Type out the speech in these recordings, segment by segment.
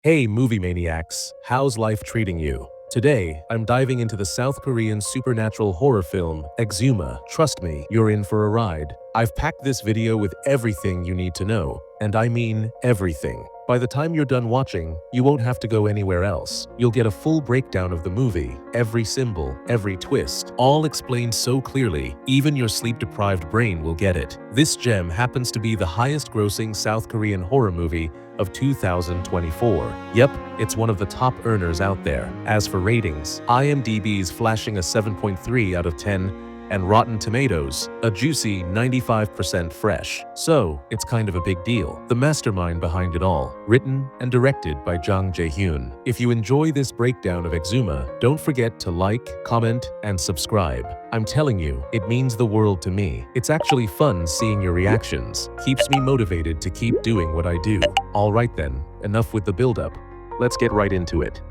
Hey movie maniacs, how's life treating you? Today, I'm diving into the South Korean supernatural horror film, Exhuma. Trust me, you're in for a ride. I've packed this video with everything you need to know, and I mean everything. By the time you're done watching, you won't have to go anywhere else. You'll get a full breakdown of the movie, every symbol, every twist, all explained so clearly, even your sleep-deprived brain will get it. This gem happens to be the highest-grossing South Korean horror movie of 2024. Yep, it's one of the top earners out there. As for ratings, IMDb's flashing a 7.3 out of 10, and Rotten Tomatoes, a juicy 95% fresh. So, it's kind of a big deal. The mastermind behind it all, written and directed by Jang Jae-hyun. If you enjoy this breakdown of Exhuma, don't forget to like, comment, and subscribe. I'm telling you, it means the world to me. It's actually fun seeing your reactions. Keeps me motivated to keep doing what I do. Alright then, enough with the build-up. Let's get right into it.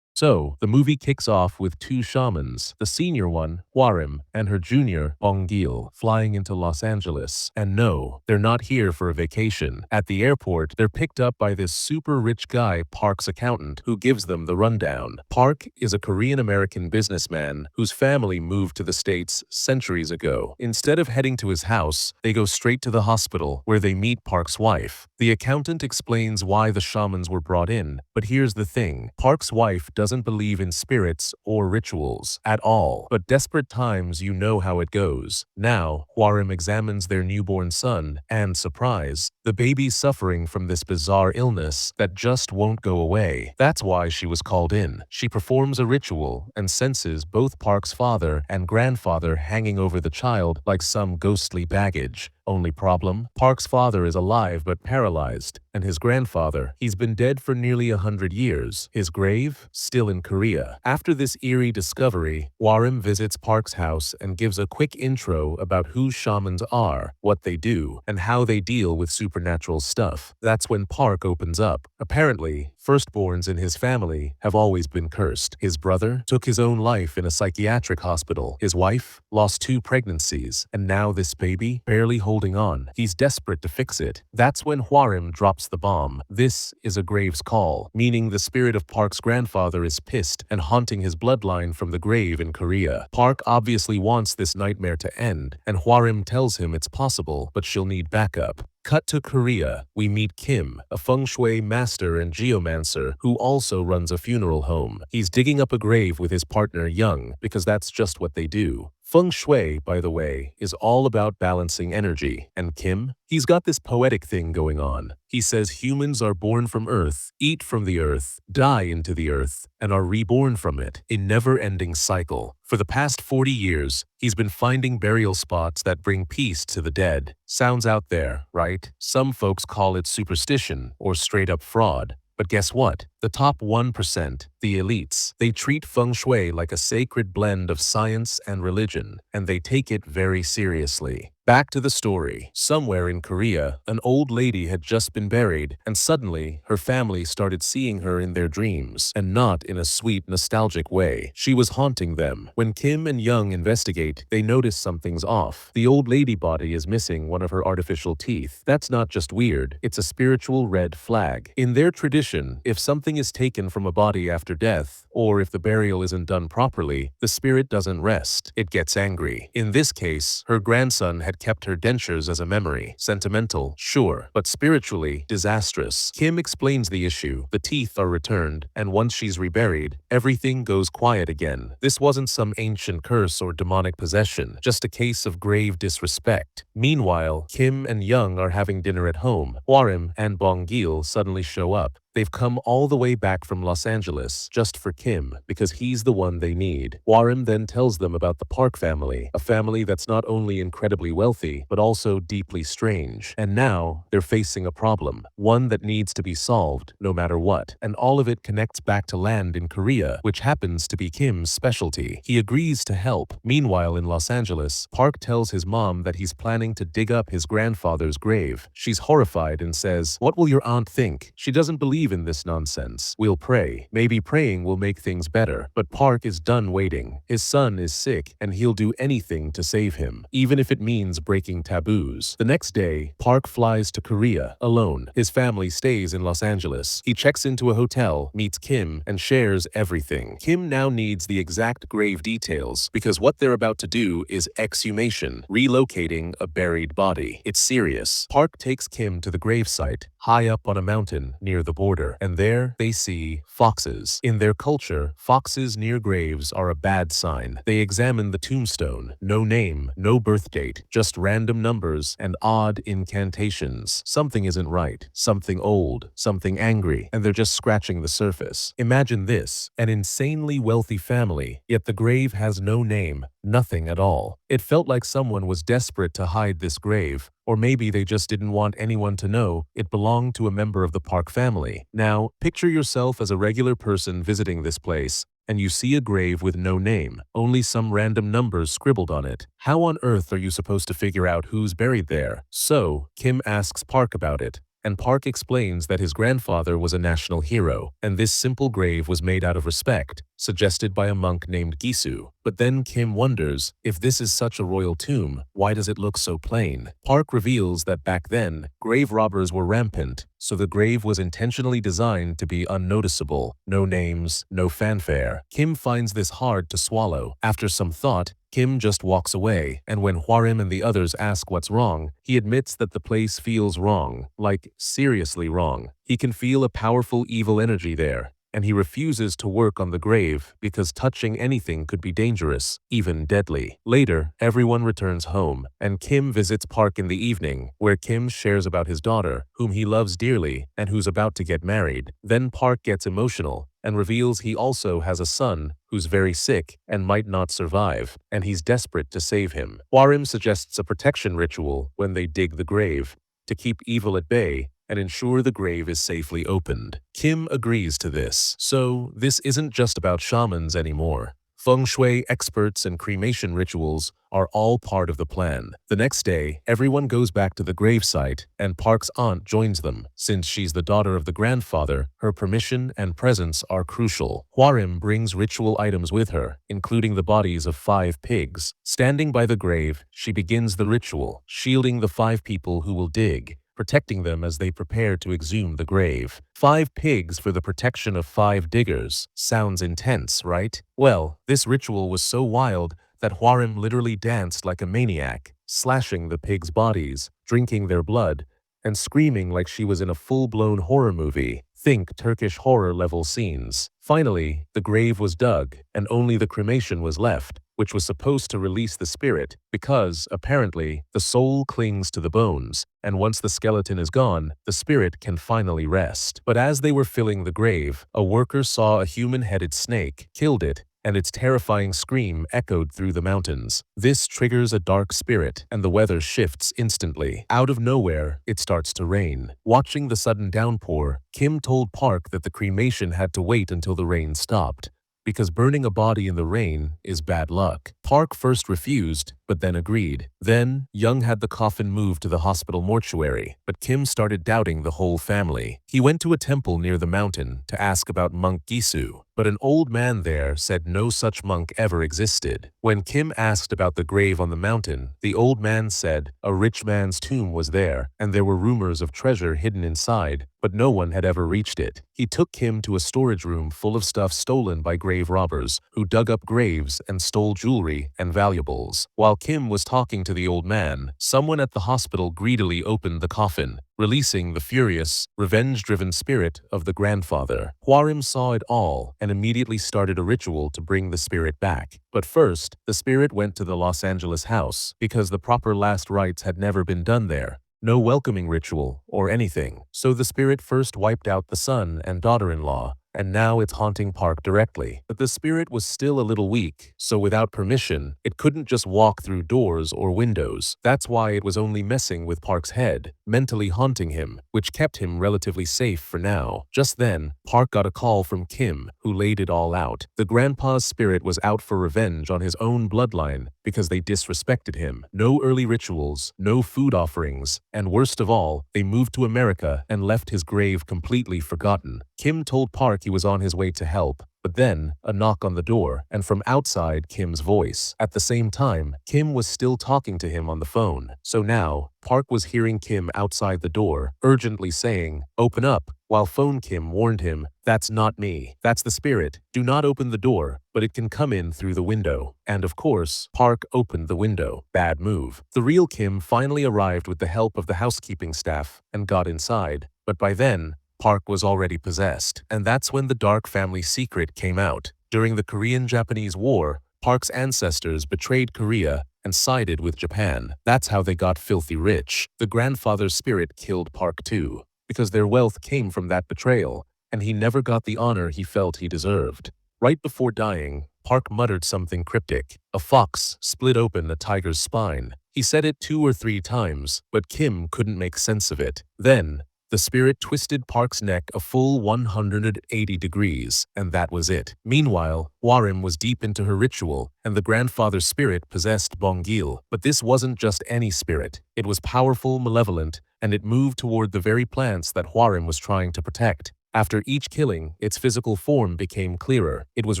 So, the movie kicks off with two shamans, the senior one, Hwarim, and her junior, Bong-gil, flying into Los Angeles. And no, they're not here for a vacation. At the airport, they're picked up by this super rich guy, Park's accountant, who gives them the rundown. Park is a Korean-American businessman whose family moved to the States centuries ago. Instead of heading to his house, they go straight to the hospital, where they meet Park's wife. The accountant explains why the shamans were brought in, but here's the thing. Park's wife doesn't believe in spirits or rituals at all. But desperate times, you know how it goes. Now, Hwarim examines their newborn son, and surprise, the baby's suffering from this bizarre illness that just won't go away. That's why she was called in. She performs a ritual and senses both Park's father and grandfather hanging over the child like some ghostly baggage. Only problem? Park's father is alive but paralyzed, and his grandfather, he's been dead for nearly 100 years. His grave? Still in Korea. After this eerie discovery, Hwarim visits Park's house and gives a quick intro about who shamans are, what they do, and how they deal with supernatural stuff. That's when Park opens up. Apparently, firstborns in his family have always been cursed. His brother took his own life in a psychiatric hospital. His wife lost 2 pregnancies, and now this baby, barely holding on. He's desperate to fix it. That's when Hwarim drops the bomb. This is a grave's call, meaning the spirit of Park's grandfather is pissed and haunting his bloodline from the grave in Korea. Park obviously wants this nightmare to end, and Hwarim tells him it's possible, but she'll need backup. Cut to Korea, we meet Kim, a feng shui master and geomancer who also runs a funeral home. He's digging up a grave with his partner Young because that's just what they do. Feng Shui, by the way, is all about balancing energy. And Kim? He's got this poetic thing going on. He says humans are born from Earth, eat from the Earth, die into the Earth, and are reborn from it, a never-ending cycle. For the past 40 years, he's been finding burial spots that bring peace to the dead. Sounds out there, right? Some folks call it superstition or straight-up fraud. But guess what? The top 1%, the elites, they treat feng shui like a sacred blend of science and religion, and they take it very seriously. Back to the story. Somewhere in Korea, an old lady had just been buried, and suddenly, her family started seeing her in their dreams, and not in a sweet, nostalgic way. She was haunting them. When Kim and Young investigate, they notice something's off. The old lady body is missing one of her artificial teeth. That's not just weird, it's a spiritual red flag. In their tradition, if something is taken from a body after death, or if the burial isn't done properly, the spirit doesn't rest. It gets angry. In this case, her grandson had kept her dentures as a memory. Sentimental, sure, but spiritually disastrous. Kim explains the issue. The teeth are returned, and once she's reburied, everything goes quiet again. This wasn't some ancient curse or demonic possession, just a case of grave disrespect. Meanwhile, Kim and Young are having dinner at home. Hwarim and Bong-gil suddenly show up. They've come all the way back from Los Angeles just for Kim, because he's the one they need. Hwarim then tells them about the Park family, a family that's not only incredibly wealthy, but also deeply strange. And now, they're facing a problem, one that needs to be solved, no matter what. And all of it connects back to land in Korea, which happens to be Kim's specialty. He agrees to help. Meanwhile, in Los Angeles, Park tells his mom that he's planning to dig up his grandfather's grave. She's horrified and says, "What will your aunt think?" She doesn't believe believe in this nonsense. We'll pray. Maybe praying will make things better. But Park is done waiting. His son is sick, and he'll do anything to save him, even if it means breaking taboos. The next day, Park flies to Korea alone. His family stays in Los Angeles. He checks into a hotel, meets Kim, and shares everything. Kim now needs the exact grave details because what they're about to do is exhumation, relocating a buried body. It's serious. Park takes Kim to the gravesite, high up on a mountain near the border, and there they see foxes. In their culture, foxes near graves are a bad sign. They examine the tombstone. No name, no birth date, just random numbers and odd incantations. Something isn't right, something old, something angry, and they're just scratching the surface. Imagine this, an insanely wealthy family, yet the grave has no name, nothing at all. It felt like someone was desperate to hide this grave, or maybe they just didn't want anyone to know it belonged to a member of the Park family. Now, picture yourself as a regular person visiting this place, and you see a grave with no name, only some random numbers scribbled on it. How on earth are you supposed to figure out who's buried there? So, Kim asks Park about it, and Park explains that his grandfather was a national hero, and this simple grave was made out of respect, suggested by a monk named Gisu. But then Kim wonders, if this is such a royal tomb, why does it look so plain? Park reveals that back then, grave robbers were rampant, so the grave was intentionally designed to be unnoticeable. No names, no fanfare. Kim finds this hard to swallow. After some thought, Kim just walks away, and when Hwarim and the others ask what's wrong, he admits that the place feels wrong, like seriously wrong. He can feel a powerful evil energy there, and he refuses to work on the grave because touching anything could be dangerous, even deadly. Later, everyone returns home, and Kim visits Park in the evening, where Kim shares about his daughter, whom he loves dearly and who's about to get married. Then Park gets emotional and reveals he also has a son who's very sick and might not survive, and he's desperate to save him. Hwarim suggests a protection ritual when they dig the grave, to keep evil at bay and ensure the grave is safely opened. Kim agrees to this. So, this isn't just about shamans anymore. Feng Shui experts and cremation rituals are all part of the plan. The next day, everyone goes back to the gravesite, and Park's aunt joins them. Since she's the daughter of the grandfather, her permission and presence are crucial. Hwarim brings ritual items with her, including the bodies of 5 pigs. Standing by the grave, she begins the ritual, shielding the 5 people who will dig, protecting them as they prepare to exhume the grave. 5 pigs for the protection of 5 diggers. Sounds intense, right? Well, this ritual was so wild that Hwarim literally danced like a maniac, slashing the pigs' bodies, drinking their blood, and screaming like she was in a full-blown horror movie. Think Turkish horror-level scenes. Finally, the grave was dug, and only the cremation was left, which was supposed to release the spirit, because, apparently, the soul clings to the bones, and once the skeleton is gone, the spirit can finally rest. But as they were filling the grave, a worker saw a human-headed snake, killed it, and its terrifying scream echoed through the mountains. This triggers a dark spirit, and the weather shifts instantly. Out of nowhere, it starts to rain. Watching the sudden downpour, Kim told Park that the cremation had to wait until the rain stopped, because burning a body in the rain is bad luck. Park first refused, but then agreed. Then, Young had the coffin moved to the hospital mortuary, but Kim started doubting the whole family. He went to a temple near the mountain to ask about Monk Gisu, but an old man there said no such monk ever existed. When Kim asked about the grave on the mountain, the old man said a rich man's tomb was there, and there were rumors of treasure hidden inside, but no one had ever reached it. He took Kim to a storage room full of stuff stolen by grave robbers, who dug up graves and stole jewelry and valuables. While Kim was talking to the old man, someone at the hospital greedily opened the coffin, releasing the furious, revenge-driven spirit of the grandfather. Hwarim saw it all and immediately started a ritual to bring the spirit back. But first, the spirit went to the Los Angeles house, because the proper last rites had never been done there. No welcoming ritual or anything. So the spirit first wiped out the son and daughter-in-law, and now it's haunting Park directly. But the spirit was still a little weak, so without permission, it couldn't just walk through doors or windows. That's why it was only messing with Park's head, mentally haunting him, which kept him relatively safe for now. Just then, Park got a call from Kim, who laid it all out. The grandpa's spirit was out for revenge on his own bloodline because they disrespected him. No early rituals, no food offerings, and worst of all, they moved to America and left his grave completely forgotten. Kim told Park he was on his way to help, but then, a knock on the door, and from outside Kim's voice. At the same time, Kim was still talking to him on the phone. So now, Park was hearing Kim outside the door, urgently saying, "Open up," while phone Kim warned him, "That's not me. That's the spirit. Do not open the door, but it can come in through the window." And of course, Park opened the window. Bad move. The real Kim finally arrived with the help of the housekeeping staff and got inside, but by then, Park was already possessed, and that's when the dark family secret came out. During the Korean-Japanese War, Park's ancestors betrayed Korea and sided with Japan. That's how they got filthy rich. The grandfather's spirit killed Park too, because their wealth came from that betrayal, and he never got the honor he felt he deserved. Right before dying, Park muttered something cryptic. A fox split open a tiger's spine. He said it 2 or 3 times, but Kim couldn't make sense of it. Then, the spirit twisted Park's neck a full 180 degrees, and that was it. Meanwhile, Warim was deep into her ritual, and the grandfather's spirit possessed Bongil. But this wasn't just any spirit. It was powerful, malevolent, and it moved toward the very plants that Warim was trying to protect. After each killing, its physical form became clearer. It was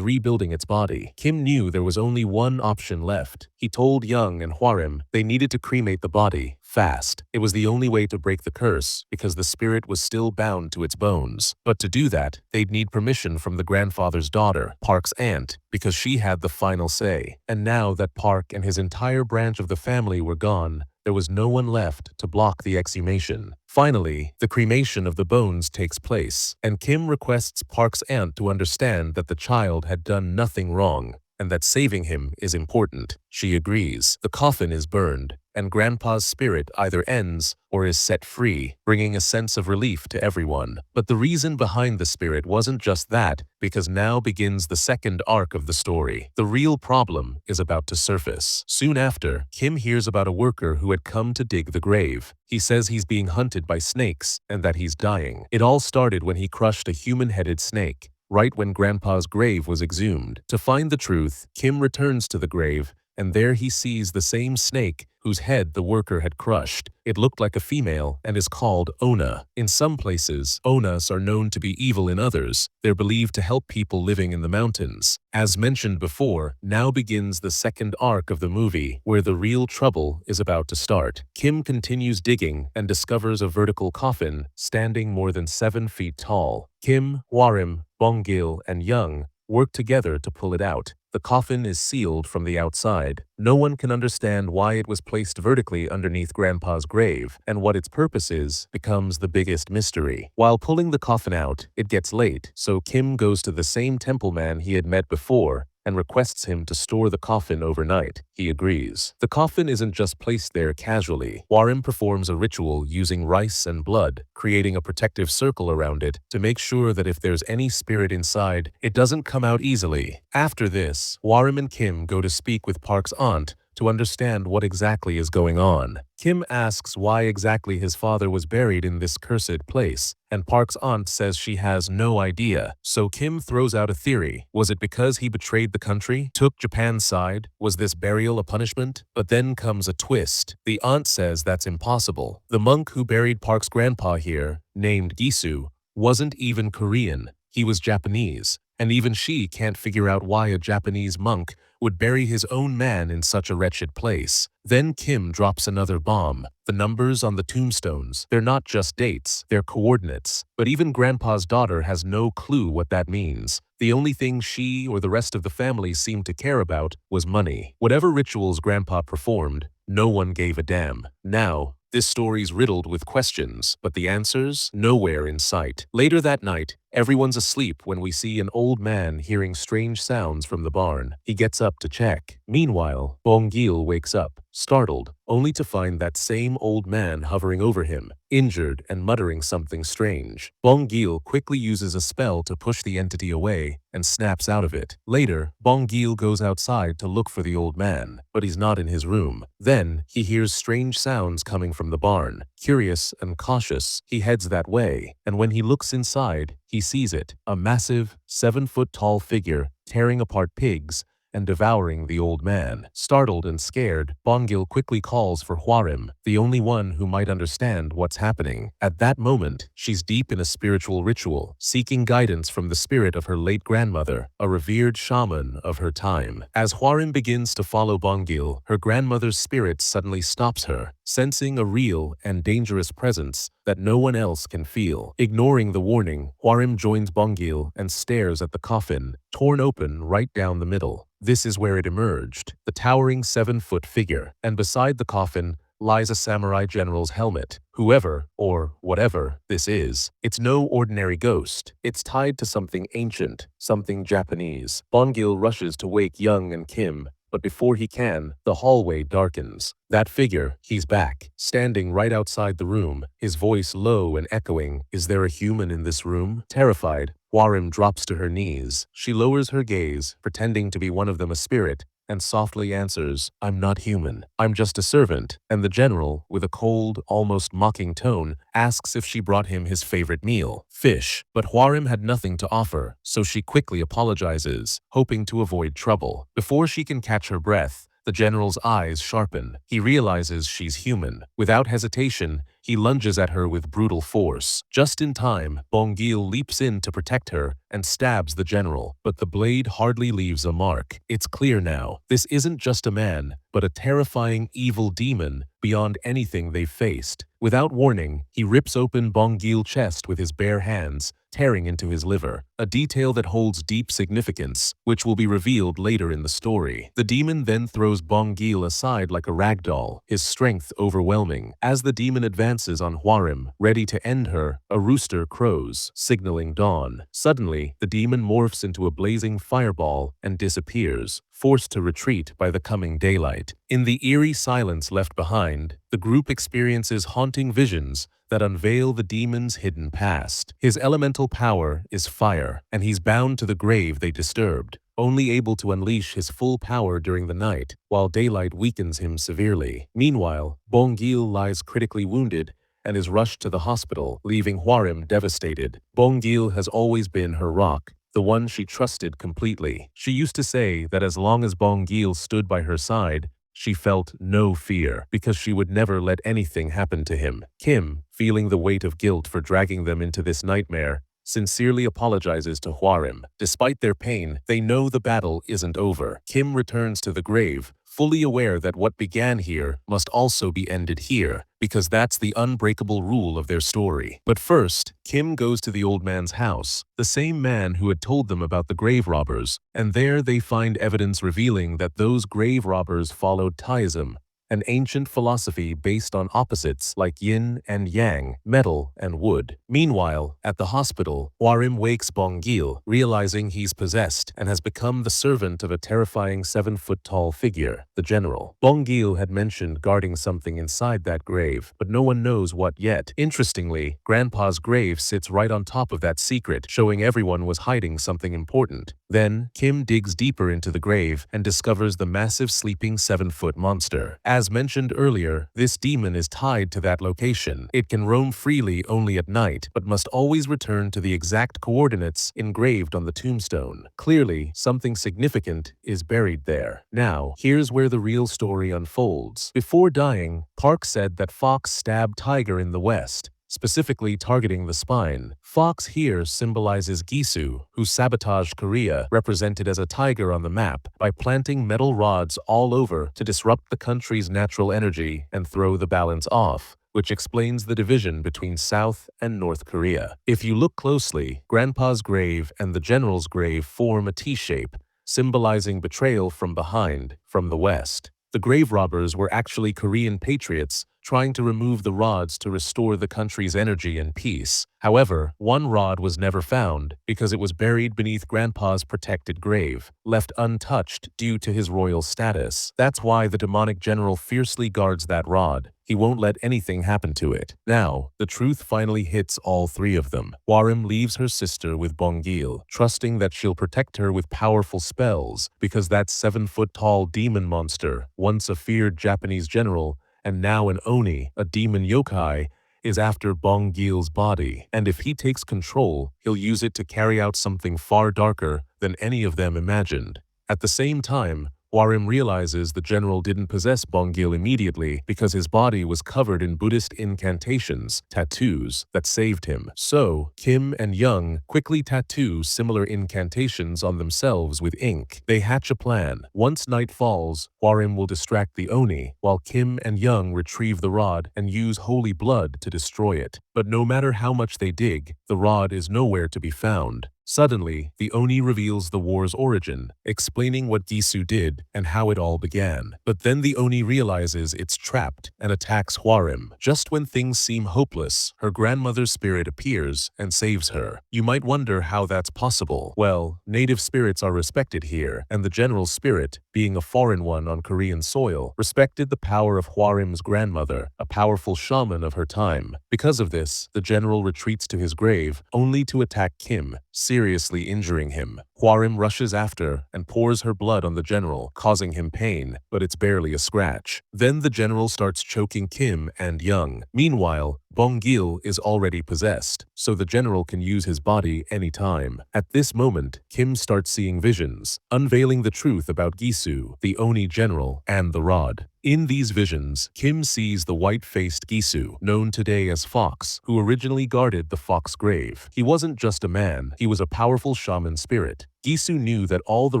rebuilding its body. Kim knew there was only one option left. He told Young and Hwarim they needed to cremate the body, fast. It was the only way to break the curse, because the spirit was still bound to its bones. But to do that, they'd need permission from the grandfather's daughter, Park's aunt, because she had the final say. And now that Park and his entire branch of the family were gone, there was no one left to block the exhumation. Finally, the cremation of the bones takes place, and Kim requests Park's aunt to understand that the child had done nothing wrong, and that saving him is important. She agrees. The coffin is burned, and Grandpa's spirit either ends or is set free, bringing a sense of relief to everyone. But the reason behind the spirit wasn't just that, because now begins the second arc of the story. The real problem is about to surface. Soon after, Kim hears about a worker who had come to dig the grave. He says he's being hunted by snakes and that he's dying. It all started when he crushed a human-headed snake, right when Grandpa's grave was exhumed. To find the truth, Kim returns to the grave, and there he sees the same snake whose head the worker had crushed. It looked like a female and is called Ona. In some places, Onas are known to be evil in others. They're believed to help people living in the mountains. As mentioned before, now begins the second arc of the movie, where the real trouble is about to start. Kim continues digging and discovers a vertical coffin standing more than 7 feet tall. Kim, Warim, Bongil, and Young work together to pull it out. The coffin is sealed from the outside. No one can understand why it was placed vertically underneath Grandpa's grave, and what its purpose is becomes the biggest mystery. While pulling the coffin out, it gets late, so Kim goes to the same temple man he had met before and requests him to store the coffin overnight. He agrees. The coffin isn't just placed there casually. Warim performs a ritual using rice and blood, creating a protective circle around it to make sure that if there's any spirit inside, it doesn't come out easily. After this, Warim and Kim go to speak with Park's aunt to understand what exactly is going on. Kim asks why exactly his father was buried in this cursed place, and Park's aunt says she has no idea. So Kim throws out a theory. Was it because he betrayed the country, took Japan's side? Was this burial a punishment? But then comes a twist. The aunt says that's impossible. The monk who buried Park's grandpa here, named Gisu, wasn't even Korean. He was Japanese, and even she can't figure out why a Japanese monk would bury his own man in such a wretched place. Then Kim drops another bomb. The numbers on the tombstones, they're not just dates, they're coordinates. But even Grandpa's daughter has no clue what that means. The only thing she or the rest of the family seemed to care about was money. Whatever rituals Grandpa performed, no one gave a damn. Now, this story's riddled with questions, but the answers nowhere in sight. Later that night, Everyone's asleep when we see an old man hearing strange sounds from the barn. He gets up to check. Meanwhile, Bong-gil wakes up, startled, only to find that same old man hovering over him, injured and muttering something strange. Bong-gil quickly uses a spell to push the entity away and snaps out of it. Later, Bong-gil goes outside to look for the old man, but he's not in his room. Then, he hears strange sounds coming from the barn. Curious and cautious, he heads that way, and when he looks inside, he sees it, a massive, 7-foot-tall figure tearing apart pigs and devouring the old man. Startled and scared, Bong-gil quickly calls for Hwarim, the only one who might understand what's happening. At that moment, she's deep in a spiritual ritual, seeking guidance from the spirit of her late grandmother, a revered shaman of her time. As Hwarim begins to follow Bong-gil, her grandmother's spirit suddenly stops her, sensing a real and dangerous presence that no one else can feel. Ignoring the warning, Hwarim joins Bong-gil and stares at the coffin, torn open right down the middle. This is where it emerged, the towering 7-foot figure, and beside the coffin lies a samurai general's helmet. Whoever, or whatever, this is, it's no ordinary ghost. It's tied to something ancient, something Japanese. Bong-gil rushes to wake Young and Kim, but before he can, the hallway darkens. That figure, he's back, standing right outside the room, his voice low and echoing. Is there a human in this room? Terrified, Hwarim drops to her knees. She lowers her gaze, pretending to be one of them, a spirit, and softly answers, I'm not human. I'm just a servant. And the general, with a cold, almost mocking tone, asks if she brought him his favorite meal, fish. But Hwarim had nothing to offer, so she quickly apologizes, hoping to avoid trouble. Before she can catch her breath, the general's eyes sharpen. He realizes she's human. Without hesitation, he lunges at her with brutal force. Just in time, Bong-gil leaps in to protect her and stabs the general, but the blade hardly leaves a mark. It's clear now, this isn't just a man, but a terrifying evil demon beyond anything they've faced. Without warning, he rips open Bong-gil's chest with his bare hands, tearing into his liver, a detail that holds deep significance, which will be revealed later in the story. The demon then throws Bong-gil aside like a rag doll, his strength overwhelming. As the demon advances on Hwarim, ready to end her, a rooster crows, signaling dawn. Suddenly, the demon morphs into a blazing fireball and disappears, forced to retreat by the coming daylight. In the eerie silence left behind, the group experiences haunting visions that unveil the demon's hidden past. His elemental power is fire, and he's bound to the grave they disturbed, only able to unleash his full power during the night, while daylight weakens him severely. Meanwhile, Bong-gil lies critically wounded and is rushed to the hospital, leaving Hwarim devastated. Bong-gil has always been her rock, the one she trusted completely. She used to say that as long as Bong-gil stood by her side, she felt no fear, because she would never let anything happen to him. Kim, feeling the weight of guilt for dragging them into this nightmare, sincerely apologizes to Hwarim. Despite their pain, they know the battle isn't over. Kim returns to the grave, fully aware that what began here must also be ended here, because that's the unbreakable rule of their story. But first, Kim goes to the old man's house, the same man who had told them about the grave robbers, and there they find evidence revealing that those grave robbers followed Taoism, an ancient philosophy based on opposites like yin and yang, metal and wood. Meanwhile, at the hospital, Hwarim wakes Bong-gil, realizing he's possessed and has become the servant of a terrifying 7-foot-tall figure, the general. Bong-gil had mentioned guarding something inside that grave, but no one knows what yet. Interestingly, Grandpa's grave sits right on top of that secret, showing everyone was hiding something important. Then, Kim digs deeper into the grave and discovers the massive sleeping 7-foot monster. As mentioned earlier, this demon is tied to that location. It can roam freely only at night, but must always return to the exact coordinates engraved on the tombstone. Clearly, something significant is buried there. Now, here's where the real story unfolds. Before dying, Park said that Fox stabbed Tiger in the west, specifically targeting the spine. Fox here symbolizes Gisu, who sabotaged Korea, represented as a tiger on the map, by planting metal rods all over to disrupt the country's natural energy and throw the balance off, which explains the division between South and North Korea. If you look closely, Grandpa's grave and the general's grave form a T-shape, symbolizing betrayal from behind, from the west. The grave robbers were actually Korean patriots trying to remove the rods to restore the country's energy and peace. However, one rod was never found because it was buried beneath Grandpa's protected grave, left untouched due to his royal status. That's why the demonic general fiercely guards that rod. He won't let anything happen to it. Now, the truth finally hits all three of them. Hwarim leaves her sister with Bongil, trusting that she'll protect her with powerful spells, because that 7-foot-tall demon monster, once a feared Japanese general, and now an Oni, a demon yokai, is after Bongil's body. And if he takes control, he'll use it to carry out something far darker than any of them imagined. At the same time, Hwarim realizes the general didn't possess Bongil immediately because his body was covered in Buddhist incantations, tattoos, that saved him. So, Kim and Young quickly tattoo similar incantations on themselves with ink. They hatch a plan. Once night falls, Hwarim will distract the Oni, while Kim and Young retrieve the rod and use holy blood to destroy it. But no matter how much they dig, the rod is nowhere to be found. Suddenly, the Oni reveals the war's origin, explaining what Gisu did and how it all began. But then the Oni realizes it's trapped and attacks Hwarim. Just when things seem hopeless, her grandmother's spirit appears and saves her. You might wonder how that's possible. Well, native spirits are respected here, and the general's spirit, being a foreign one on Korean soil, respected the power of Hwarim's grandmother, a powerful shaman of her time. Because of this, the general retreats to his grave, only to attack Kim, seriously injuring him. Hwarim rushes after and pours her blood on the general, causing him pain, but it's barely a scratch. Then the general starts choking Kim and Young. Meanwhile, Bongil is already possessed, so the general can use his body anytime. At this moment, Kim starts seeing visions, unveiling the truth about Gisu, the Oni general, and the rod. In these visions, Kim sees the white-faced Gisu, known today as Fox, who originally guarded the Fox grave. He wasn't just a man, he was a powerful shaman spirit. Gisu knew that all the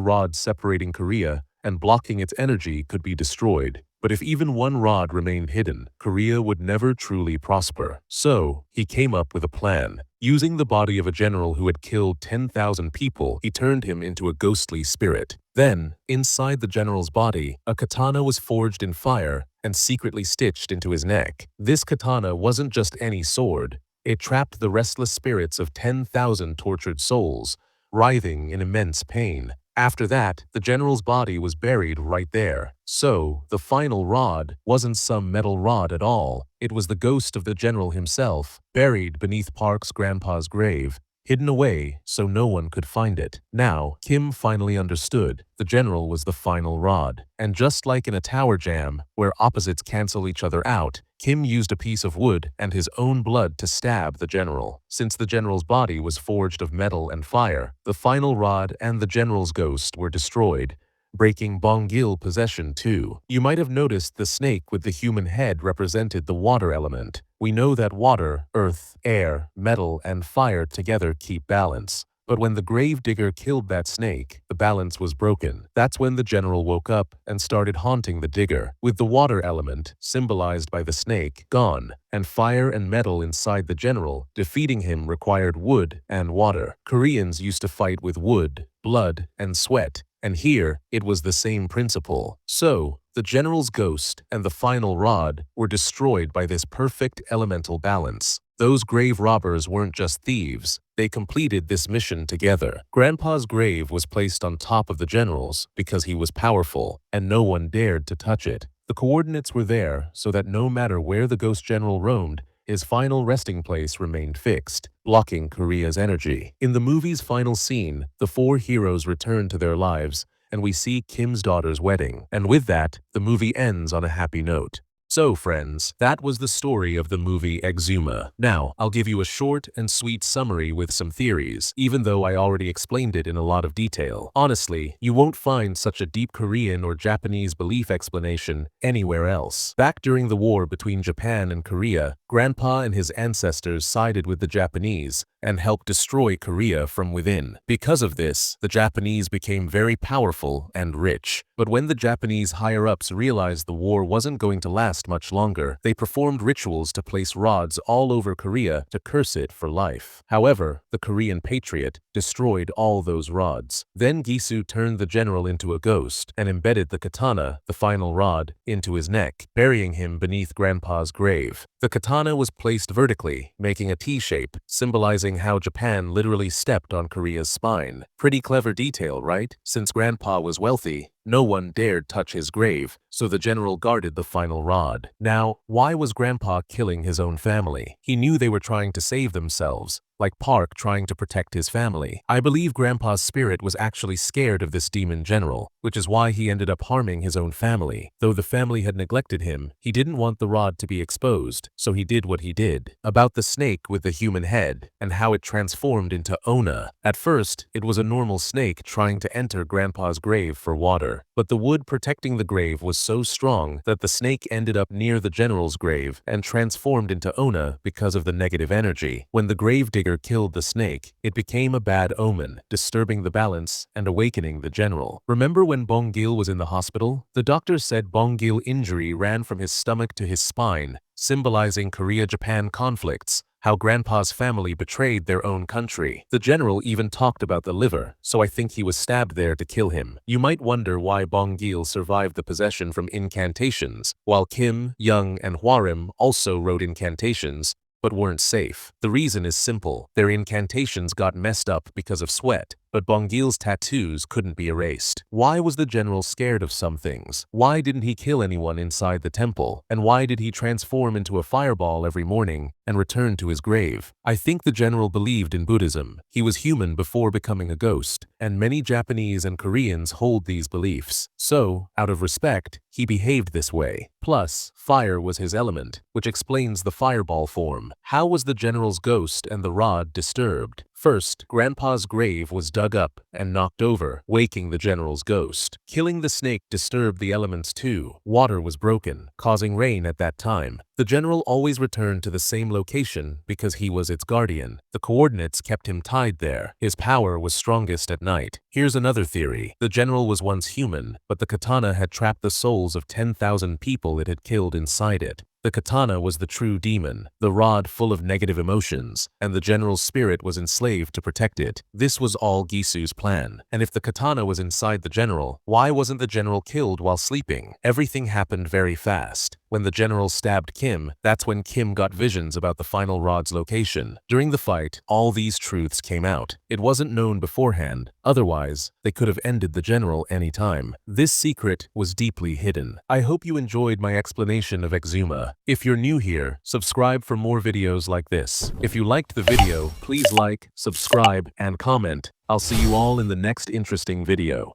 rods separating Korea and blocking its energy could be destroyed. But if even one rod remained hidden, Korea would never truly prosper. So, he came up with a plan. Using the body of a general who had killed 10,000 people, he turned him into a ghostly spirit. Then, inside the general's body, a katana was forged in fire and secretly stitched into his neck. This katana wasn't just any sword. It trapped the restless spirits of 10,000 tortured souls, writhing in immense pain. After that, the general's body was buried right there. So, the final rod wasn't some metal rod at all. It was the ghost of the general himself, buried beneath Park's grandpa's grave, hidden away so no one could find it. Now, Kim finally understood. The general was the final rod. And just like in a tower jam, where opposites cancel each other out, Kim used a piece of wood and his own blood to stab the general. Since the general's body was forged of metal and fire, the final rod and the general's ghost were destroyed, breaking Bongil possession too. You might have noticed the snake with the human head represented the water element. We know that water, earth, air, metal, and fire together keep balance. But when the gravedigger killed that snake, the balance was broken. That's when the general woke up and started haunting the digger, with the water element, symbolized by the snake, gone, and fire and metal inside the general. Defeating him required wood and water. Koreans used to fight with wood, blood, and sweat, and here it was the same principle. So, the general's ghost and the final rod were destroyed by this perfect elemental balance. Those grave robbers weren't just thieves, they completed this mission together. Grandpa's grave was placed on top of the general's because he was powerful, and no one dared to touch it. The coordinates were there so that no matter where the ghost general roamed, his final resting place remained fixed, blocking Korea's energy. In the movie's final scene, the four heroes return to their lives, and we see Kim's daughter's wedding. And with that, the movie ends on a happy note. So friends, that was the story of the movie Exhuma. Now, I'll give you a short and sweet summary with some theories, even though I already explained it in a lot of detail. Honestly, you won't find such a deep Korean or Japanese belief explanation anywhere else. Back during the war between Japan and Korea, Grandpa and his ancestors sided with the Japanese, and help destroy Korea from within. Because of this, the Japanese became very powerful and rich. But when the Japanese higher-ups realized the war wasn't going to last much longer, they performed rituals to place rods all over Korea to curse it for life. However, the Korean patriot destroyed all those rods. Then Gisu turned the general into a ghost and embedded the katana, the final rod, into his neck, burying him beneath Grandpa's grave. The katana was placed vertically, making a T-shape, symbolizing how Japan literally stepped on Korea's spine. Pretty clever detail, right? Since Grandpa was wealthy, no one dared touch his grave, so the general guarded the final rod. Now, why was Grandpa killing his own family? He knew they were trying to save themselves, like Park trying to protect his family. I believe Grandpa's spirit was actually scared of this demon general, which is why he ended up harming his own family. Though the family had neglected him, he didn't want the rod to be exposed, so he did what he did. About the snake with the human head, and how it transformed into Ona. At first, it was a normal snake trying to enter Grandpa's grave for water. But the wood protecting the grave was so strong that the snake ended up near the general's grave and transformed into Ona because of the negative energy. When the gravedigger killed the snake, it became a bad omen, disturbing the balance and awakening the general. Remember when Bong-gil was in the hospital? The doctor said Bong-gil's injury ran from his stomach to his spine, symbolizing Korea-Japan conflicts, how Grandpa's family betrayed their own country. The general even talked about the liver, so I think he was stabbed there to kill him. You might wonder why Bong-gil survived the possession from incantations, while Kim, Young, and Hwarim also wrote incantations, but weren't safe. The reason is simple. Their incantations got messed up because of sweat, but Bong-gil's tattoos couldn't be erased. Why was the general scared of some things? Why didn't he kill anyone inside the temple? And why did he transform into a fireball every morning and return to his grave? I think the general believed in Buddhism. He was human before becoming a ghost, and many Japanese and Koreans hold these beliefs. So, out of respect, he behaved this way. Plus, fire was his element, which explains the fireball form. How was the general's ghost and the rod disturbed? First, Grandpa's grave was dug up and knocked over, waking the general's ghost. Killing the snake disturbed the elements too. Water was broken, causing rain at that time. The general always returned to the same location because he was its guardian. The coordinates kept him tied there. His power was strongest at night. Here's another theory. The general was once human, but the katana had trapped the souls of 10,000 people it had killed inside it. The katana was the true demon, the rod full of negative emotions, and the general's spirit was enslaved to protect it. This was all Gisu's plan. And if the katana was inside the general, why wasn't the general killed while sleeping? Everything happened very fast. When the general stabbed Kim, that's when Kim got visions about the final rod's location. During the fight, all these truths came out. It wasn't known beforehand. Otherwise, they could have ended the general anytime. This secret was deeply hidden. I hope you enjoyed my explanation of Exhuma. If you're new here, subscribe for more videos like this. If you liked the video, please like, subscribe, and comment. I'll see you all in the next interesting video.